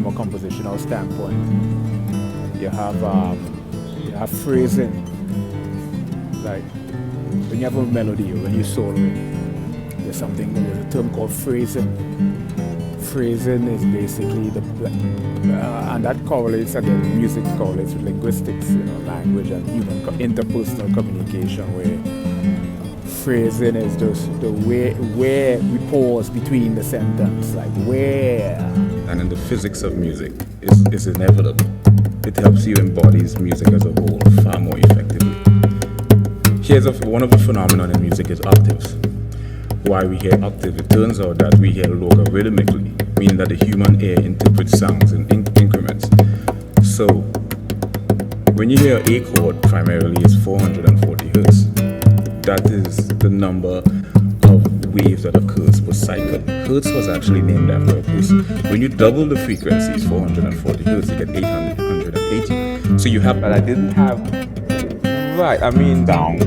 from a compositional standpoint. You have phrasing, like when you have a melody or when you soloing, there's a term called phrasing. Phrasing is basically and that correlates, again, music correlates with linguistics, language and human interpersonal communication, where phrasing is just the way where we pause between the sentence, like where. And in the physics of music, it's inevitable. It helps you embody music as a whole far more effectively. Here's one of the phenomena in music is octaves. Why we hear octave? It turns out that we hear logarithmically, meaning that the human ear interprets sounds in increments. So when you hear A chord, primarily it's 440 hertz. That is the number of waves that occurs per cycle. Hertz was actually named after a person. When you double the frequencies, 440 hertz, you get 880. So you have. But I didn't have. Right, I mean, down,